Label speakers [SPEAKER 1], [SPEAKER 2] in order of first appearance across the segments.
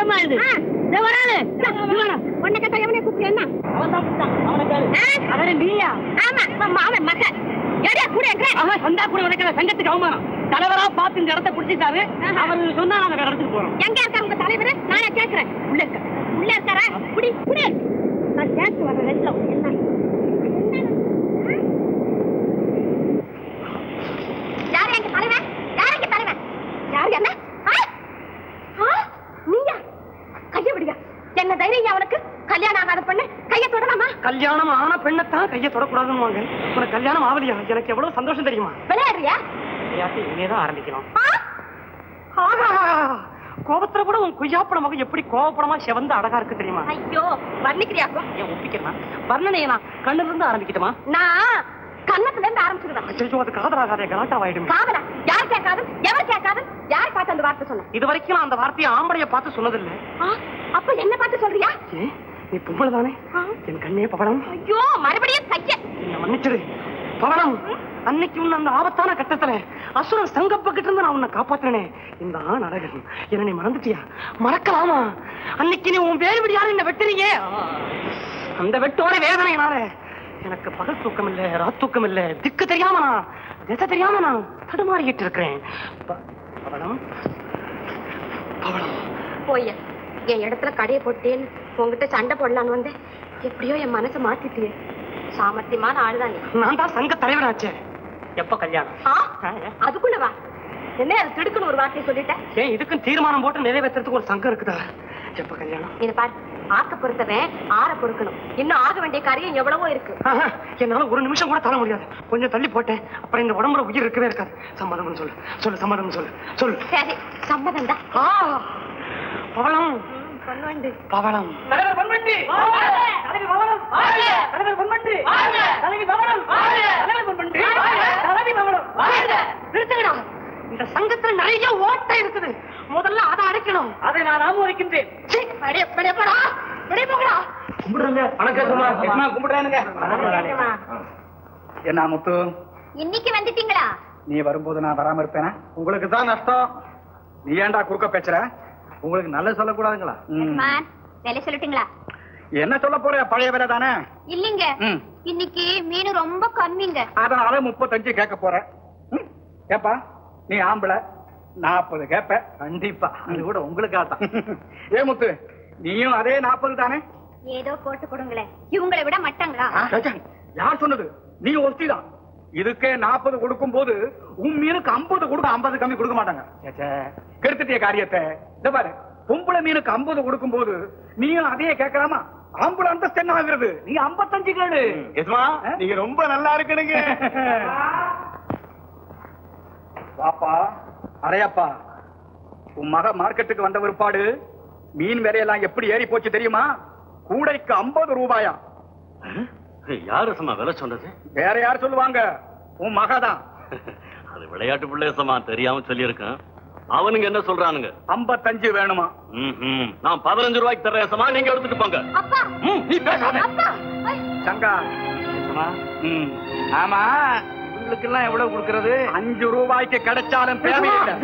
[SPEAKER 1] என்னம்மா இது?
[SPEAKER 2] உன்னை கேட்டா எவனே கூப்பிட்டு
[SPEAKER 1] அவரு நீயா?
[SPEAKER 2] ஆமா அவன் மகன் கூட
[SPEAKER 1] அவன் சந்தா கூட உனக்கு சங்கத்துக்கு அவமானம். தலைவரா பார்த்து இந்த இடத்த பிடிச்சிட்டாரு. அவரு சொன்னா நாங்க வேற இடத்துக்கு போறோம்.
[SPEAKER 2] எங்க இருக்காரு உங்க தலைவர்? நானே கேட்கிறேன். உள்ள இருக்காரா? புடி புடி. நான் கேட்டு வர ரெண்டுல என்ன யாரு எங்க தலைவர்? யாரு எங்க தலைவர்? யாரு என்ன? நீயா? கைய விடுங்க. என்ன தைரியம் அவனுக்கு? கல்யாணம் ஆகாத பொண்ணு கைய தொடலாமா?
[SPEAKER 1] கல்யாணம் ஆன பெண்ணத்தான் கைய தொடக்கூடாதுன்னு வாங்க. உனக்கு கல்யாணம் ஆவலியா? எனக்கு எவ்வளவு சந்தோஷம் தெரியுமா?
[SPEAKER 2] விளையாடுறியா?
[SPEAKER 1] இனிமேதான் ஆரம்பிக்கணும். கோபத்துல கூட உன் குய்யாப்பட மகன் எப்படி கோபப்படமா செவந்து அழகா இருக்கு தெரியுமா?
[SPEAKER 2] ஐயோ வர்ணிக்கிறியாக்கும்.
[SPEAKER 1] ஏன் ஒப்பிக்கிறேன்? வர்ணனையை நான் கண்ணுல இருந்து ஆரம்பிக்கிட்டுமா?
[SPEAKER 2] நான் கண்ணத்துல இருந்து ஆரம்பிச்சுக்கிறேன்.
[SPEAKER 1] ஐயோ அது காதலாகாதே, கலாட்டாவாயிடுமே.
[SPEAKER 2] காதலா? யார் கேட்காது? எவர் கேட்காது? யார் பார்த்து அந்த வார்த்தை சொன்ன?
[SPEAKER 1] இது வரைக்கும் நான் அந்த வார்த்தையை ஆம்பளைய பார்த்து சொன்னதில்லை.
[SPEAKER 2] அப்ப என்ன பார்த்து சொல்றியா?
[SPEAKER 1] நீ பொம்பளை தானே? என் கண்ணே பவளம்.
[SPEAKER 2] ஐயோ மறுபடியும் கைய
[SPEAKER 1] என்ன மன்னிச்சிடு பவளம். அன்னைக்கு உன்ன அந்த ஆபத்தான கட்டத்துல அசுரன் சங்கப்பக்கிட்டு இருந்து நான் உன்னை காப்பாத்தினே. இந்த ஆண் அழகன் என்ன நீ மறந்துட்டியா? மறக்கலாமா? அன்னைக்கு நீ உன் வேறு விடியாரு என்ன வெட்டுறீங்க. அந்த வெட்டோட வேதனையினால எனக்கு பகல் தூக்கம் இல்ல, ராத்தூக்கம் இல்ல, திக்கு தெரியாம நான் திசை தெரியாம நான் தடுமாறிக்கிட்டு இருக்கிறேன். பவளம் பவளம்
[SPEAKER 2] போய் என் இடத்துல கடையை போட்டேன்னு உங்ககிட்ட சண்டை போடலான்னு வந்து எப்படியோ என் மனசை மாத்திட்டியே. சாமர்த்தியமான ஆளுதான் நீ.
[SPEAKER 1] நான் தான் சங்க தலைவராச்சே. எப்ப கல்யாணம்?
[SPEAKER 2] அதுக்குள்ளவா? என்ன அது திடுக்குன்னு ஒரு வார்த்தையை சொல்லிட்டேன்.
[SPEAKER 1] ஏன் இதுக்கும் தீர்மானம் போட்டு நிறைவேற்றுறதுக்கு ஒரு சங்கம் இருக்குதா? எப்ப கல்யாணம்?
[SPEAKER 2] இத பாரு, ஆக்க பொறுத்தவன் ஆற பொறுக்கணும். இன்னும் ஆக வேண்டிய காரியம் எவ்வளவோ இருக்கு.
[SPEAKER 1] என்னால ஒரு நிமிஷம் கூட தர முடியாது. கொஞ்சம் தள்ளி போட்டேன், அப்புறம் இந்த உடம்புல உயிர் இருக்கவே இருக்காது. சம்மதம் சொல்லு சொல்லு, சம்மதம் சொல்லு சொல்லு.
[SPEAKER 2] சரி சம்மதம் தான்.
[SPEAKER 1] பவளம் பவளம். தலைவர் பொன்வண்டி, தலைவி பவளம், தலைவர் பொன்வண்டி, தலைவி பவளம், தலைவர் பொன்வண்டி, தலைவி பவளம். நிறுத்துங்கடா. இந்த சங்கத்துல நிறைய ஓட்டை இருக்குது. முதல்ல அதை அடைக்கணும். அதை நான் ஆமோதிக்கின்றேன்.
[SPEAKER 3] என்ன முத்து,
[SPEAKER 2] இன்னைக்கு வந்துட்டீங்களா?
[SPEAKER 3] நீ வரும்போது நான் வராம இருப்பேனா? உங்களுக்கு தான் நஷ்டம். நீ ஏன்டா குறுக்க பேசுற? உங்களுக்கு நல்ல சொல்லக்கூடாதுங்களா?
[SPEAKER 2] வேலை சொல்லிட்டீங்களா?
[SPEAKER 3] என்ன சொல்ல போற? பழைய வேலை தானே.
[SPEAKER 2] இல்லீங்க, இன்னைக்கு மீன் ரொம்ப கம்மிங்க.
[SPEAKER 3] அதனால 35 கேட்க போற. கேப்பா, நீ ஆம்பளை 40 கேப்ப. கண்டிப்பா, அது கூட உங்களுக்காகத்தான். ஏ முத்து, நீயும் அதே 40 தானே?
[SPEAKER 2] ஏதோ போட்டு கொடுங்களேன். இவங்களை விட மாட்டாங்களா?
[SPEAKER 3] யார் சொன்னது? நீ ஒருத்திதான். இதுக்கே 40 கொடுக்கும் போது உன் மீனுக்கு 50 கொடுக்க, 50 கம்மி கொடுக்க மாட்டாங்க. கெடுத்துட்டிய காரியத்தை. இந்த பாரு, பொம்பளை மீனுக்கு 50 கொடுக்கும் போது நீயும் அதையே கேட்கலாமா? ஆம்பளை அந்தஸ்து என்ன ஆகுறது? நீ 55 கேடு. நீங்க ரொம்ப நல்லா இருக்கணுங்க. வாப்பா அரையாப்பா, உன் மக மார்க்கெட்டுக்கு வந்த பிற்பாடு மீன் விலையெல்லாம் எப்படி ஏறி போச்சு தெரியுமா? கூடைக்கு 50 ரூபாயா.
[SPEAKER 4] யாரு சமா விலை சொன்னது?
[SPEAKER 3] வேற யார் சொல்லுவாங்க? உன் மகதான்.
[SPEAKER 4] அது விளையாட்டு பிள்ளை சமா, தெரியாம சொல்லியிருக்கேன். அவனுங்க என்ன சொல்றானுங்க?
[SPEAKER 3] 55 வேணுமா?
[SPEAKER 4] நான் 15 ரூபாய்க்கு தர்றேன் சமா, நீங்க எடுத்துட்டு போங்க.
[SPEAKER 3] நீ பேசாத சங்கா. ஆமா, உங்களுக்கு எல்லாம் எவ்வளவு கொடுக்கறது? 5 ரூபாய்க்கு கிடைச்சாலும் தேவையில்லை.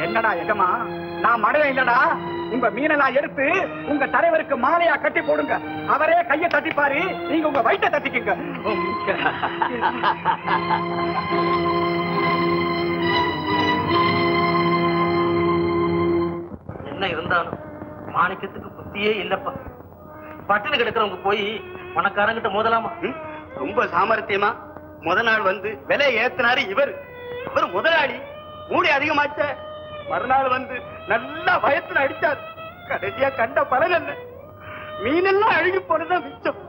[SPEAKER 3] என்னடா எஜமா, நான் மடையா இல்லடா. உங்க மீனெல்லாம் எடுத்து உங்க தலைவருக்கு மாலையா கட்டி போடுங்க. அவரே கையை தட்டிப்பாரு, நீங்க உங்க வயிற்றை தட்டிக்குங்க.
[SPEAKER 4] என்ன இருந்தாலும் மாணிக்கத்துக்கு புத்தியே இல்லப்பா. பட்டினி கிடக்கிறவங்க போய் பணக்காரங்கிட்ட மோதலாமா?
[SPEAKER 3] ரொம்ப சாமர்த்தியமா முத நாள் வந்து விலை ஏத்தினாரு இவர். இவர் முதலாளி, மூடி அதிகமாச்ச. மறுநாள் வந்து நல்லா பயத்துல அடிச்சார். கடைசியா கண்ட பலன் மீனெல்லாம் அழுகி போனதான் மிச்சம்.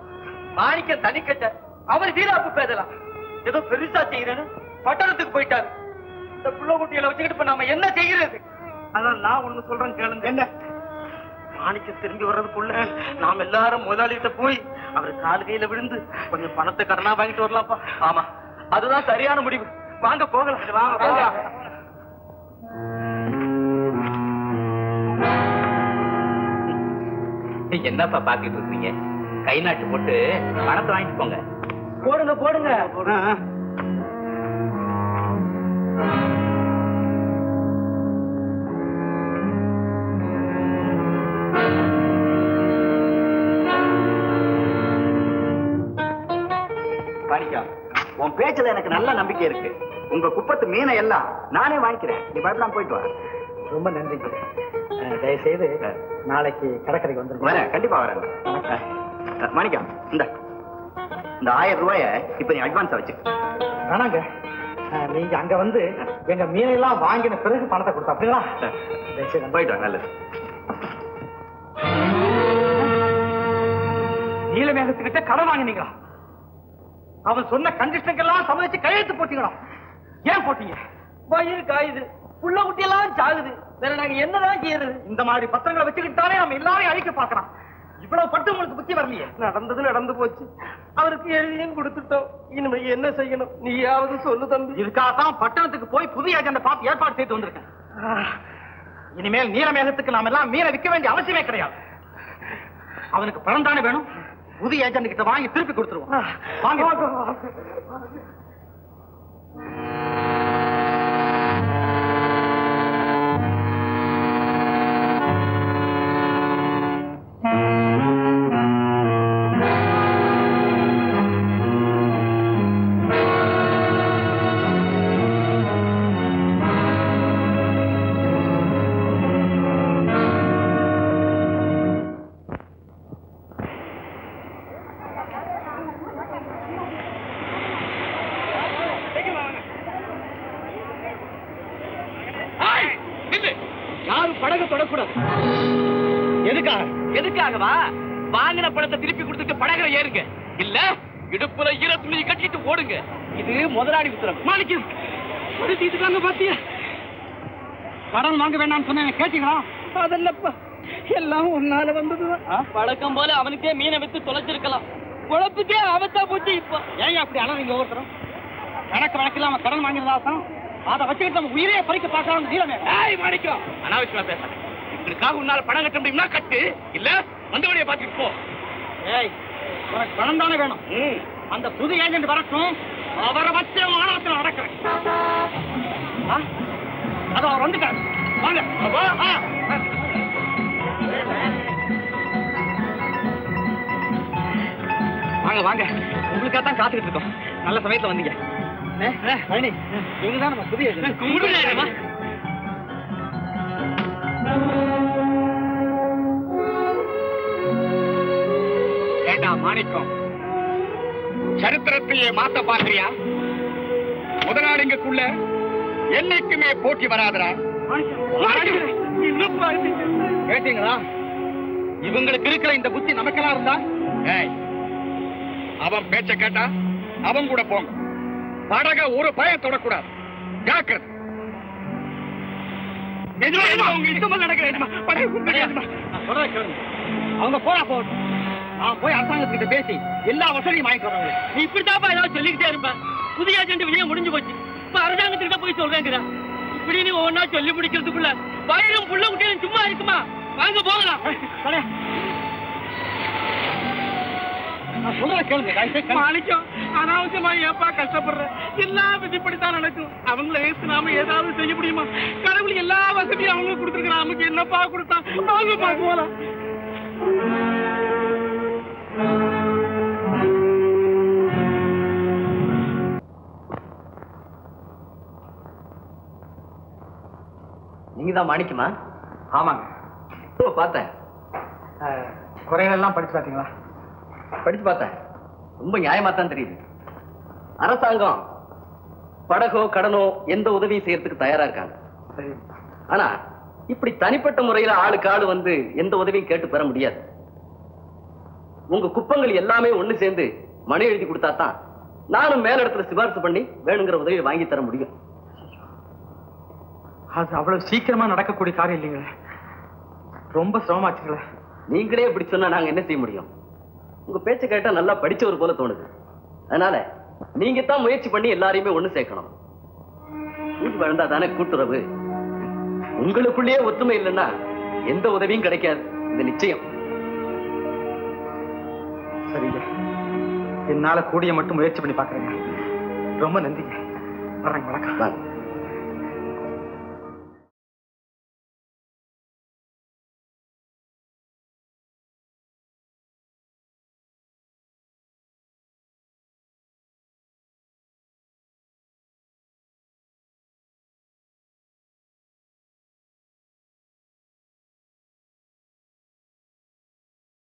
[SPEAKER 1] மாணிக்க தனிக்கட்ட அவர் வீராப்பு பேசலாம். ஏதோ பெருசா செய்யறேன்னு பட்டணத்துக்கு போயிட்டாரு. இந்த புள்ள குட்டிகளை வச்சுக்கிட்டு இப்ப நாம என்ன செய்யறது?
[SPEAKER 3] அதான் நான் ஒண்ணு சொல்றேன் கேளுங்க. என்ன?
[SPEAKER 4] மாணிக்க திரும்பி வர்றதுக்குள்ள நாம் எல்லாரும் முதலாளிகிட்ட போய் அவர் கால் கையில விழுந்து கொஞ்சம் பணத்தை கடனா வாங்கிட்டு வரலாம்ப்பா.
[SPEAKER 1] ஆமா, அதுதான் சரியான முடிவு. வாங்க போகலாம். வாங்க.
[SPEAKER 5] என்னப்பா பாத்துட்டு இருக்கீங்க? கை நாட்டு போட்டு பணத்தை வாங்கிட்டு போங்க.
[SPEAKER 1] போடுங்க போடுங்க.
[SPEAKER 3] மாணிக்கம், உன் பேச்சுல எனக்கு நல்ல நம்பிக்கை இருக்கு. உங்க குப்பத்து மீனை எல்லாம் நானே வாங்கிக்கிறேன். நீ பயப்படாம போயிட்டு வா.
[SPEAKER 1] ரொம்ப நன்றிங்க. தயவுசெய்து நாளைக்கு கடற்கரைக்கு வந்துருங்க.
[SPEAKER 3] வரேன், கண்டிப்பா வரேன். மாணிக்கம், இந்த 1000 ரூபாய இப்ப நீ அட்வான்ஸா வச்சு.
[SPEAKER 1] வேணாங்க, நீங்க அங்க வந்து எங்க மீனையெல்லாம் வாங்கின பிறகு பணத்தை கொடுத்தா அப்படிங்களா?
[SPEAKER 3] போயிட்டு வா. நல்லது.
[SPEAKER 1] நீலமேகத்துக்கிட்ட கடன் வாங்கினீங்களா? அவன் சொன்ன கண்டிஷனுக்கெல்லாம் சம்மதிச்சு கையெழுத்து போட்டீங்களா? ஏன் போட்டீங்க? வயிறு காயுது, புள்ள குட்டி எல்லாம் சாகுது, வேற நாங்க என்னதான் செய்யறது? இந்த மாதிரி பத்திரங்களை வச்சுக்கிட்டாலே நம்ம எல்லாரையும் அழிக்க பார்க்கலாம். இவ்வளவு பட்டு உங்களுக்கு புத்தி வரலையே. நடந்தது நடந்து போச்சு, அவருக்கு எழுதியும் கொடுத்துட்டோம். இனிமே என்ன செய்யணும் நீயாவது சொல்லு தம்பி. இதுக்காகத்தான் பட்டணத்துக்கு போய் புதிய ஏஜெண்ட பார்த்து ஏற்பாடு செய்து வந்திருக்கேன். இனிமேல் நீலமேகத்துக்கு நாம எல்லாம் மீனை விற்க வேண்டிய அவசியமே கிடையாது. அவனுக்கு பணம் தானே வேணும், புதிய ஏஜென்ட் கிட்ட வாங்கி திருப்பி கொடுத்துருவோம். வாங்க.
[SPEAKER 5] எதுக்காகவா? வாங்கின பணத்தை திருப்பி கொடுத்துட்டு படகுல ஏறுங்க, இல்ல இடுப்புல ஈர துணி கட்டிட்டு ஓடுங்க. இது முதலாளி உத்தரவு. மாணிக்கம், பாத்தியா? கடன் வாங்க வேண்டாம்னு சொன்ன கேட்டீங்களா? அதல்லப்பா, எல்லாம் உன்னால வந்ததுதான். பழக்கம் போல அவனுக்கே மீனை வித்து தொலைச்சிருக்கலாம். குழப்புக்கே ஆபத்தா போச்சு. இப்ப ஏன் அப்படி அழறீங்க? ஒவ்வொருத்தரும் கணக்கு வழக்கு இல்லாம கடன் வாங்கினதாதான் அதை வச்சுக்கிட்டு நம்ம உயிரையே பறிக்க பார்க்கலாம். மாணிக்கம், அனாவசியமா பேச. இதுக்காக உன்னால பணம் கட்ட முடியும்னா கட்டு, இல்ல வந்த வழியை பார்த்துட்டு போ. ஏய், உனக்கு பணம் தானே வேணும். அந்த புது ஏஜென்ட் வரட்டும், அவரை வச்சு மாணவத்தில் நடக்கிறேன். அது அவர் வந்துட்டார். வாங்க வாங்க வாங்க, உங்களுக்காக தான் காத்துக்கிட்டு இருக்கோம். நல்ல சமயத்துல வந்தீங்க. இவங்க தான் நம்ம புதிய ஏஜென்ட். மாணிக்கம், சரித்திரத்தையே மாத்த பாக்குறியா? முதலாளிங்களுக்குள்ள என்னைக்குமே போட்டி வராதரா? கேட்டீங்களா? இவங்களுக்கு இருக்கிற இந்த புத்தி நமக்கெல்லாம் இருந்தா, அவன் பேச்ச கேட்டா அவன் கூட போங்க. படக ஒரு பயம் தொடக்கூடாது. ஜாக்கிரதை. அவங்க போறா போகட்டும். போய் அரசாங்கத்துக்கிட்ட பேசி எல்லா வசதியும் வாங்கிக்கிறாங்க. நீ இப்படித்தாப்பா ஏதாவது சொல்லிக்கிட்டே இருப்ப. புதிய ஏஜென்ட் வெளியே முடிஞ்சு போச்சு. இப்ப அரசாங்கத்துக்கிட்ட போய் சொல்றேங்கிறா. இப்படி நீ ஒவ்வொன்னா சொல்லி முடிக்கிறதுக்குள்ள வயிறும் புள்ள குட்டியும் சும்மா இருக்குமா? வாங்க போகலாம். மாணிக்கம், அனாவசியமா ஏப்பா கஷ்டப்படுற? எல்லா விதிப்படித்தான் நடக்கும். அவங்கள ஏத்து நாம ஏதாவது செய்ய முடியுமா? கடவுள் எல்லா வசதியும் அவங்க கொடுத்துருக்க, நமக்கு என்னப்பா கொடுத்தா? வாங்க போகலாம். நீங்கதான் மாணிக்கமா?
[SPEAKER 3] ஆமாங்க,
[SPEAKER 5] பார்த்தேன்.
[SPEAKER 1] குறைகள் எல்லாம் படிச்சு பார்த்தீங்களா?
[SPEAKER 5] படிச்சு பார்த்தேன். ரொம்ப நியாயமா தான் தெரியுது. அரசாங்கம் படகோ கடனோ எந்த உதவியும் செய்யறதுக்கு தயாரா இருக்காங்க. ஆனா இப்படி தனிப்பட்ட முறையில ஆளுக்கு ஆளு வந்து எந்த உதவியும் கேட்டு பெற முடியாது. உங்க குப்பங்கள் எல்லாமே ஒண்ணு சேர்ந்து மனு எழுதி கொடுத்தா தான் நானும் மேலிடத்துல சிபாரிசு பண்ணி வேணுங்கிற உதவியை வாங்கி தர முடியும்.
[SPEAKER 1] அது அவ்வளவு சீக்கிரமா நடக்கக்கூடிய காரியம் இல்லைங்களே. ரொம்ப சிரமமாச்சுங்களே.
[SPEAKER 5] நீங்களே இப்படி சொன்னா நாங்க என்ன செய்ய முடியும்? உங்க பேச்ச கேட்டா நல்லா படிச்சவர் போல தோணுது. அதனால நீங்க தான் முயற்சி பண்ணி எல்லாரையுமே ஒண்ணு சேர்க்கணும். கூட்டு வளர்ந்தா தானே கூட்டுறவு. உங்களுக்குள்ளேயே ஒத்துமை இல்லைன்னா எந்த உதவியும் கிடைக்காது. இது நிச்சயம்.
[SPEAKER 1] சரிங்க, என்னால கூடிய மட்டும் முயற்சி பண்ணி பாக்குறேங்க. ரொம்ப நன்றிங்க. வணக்கம்.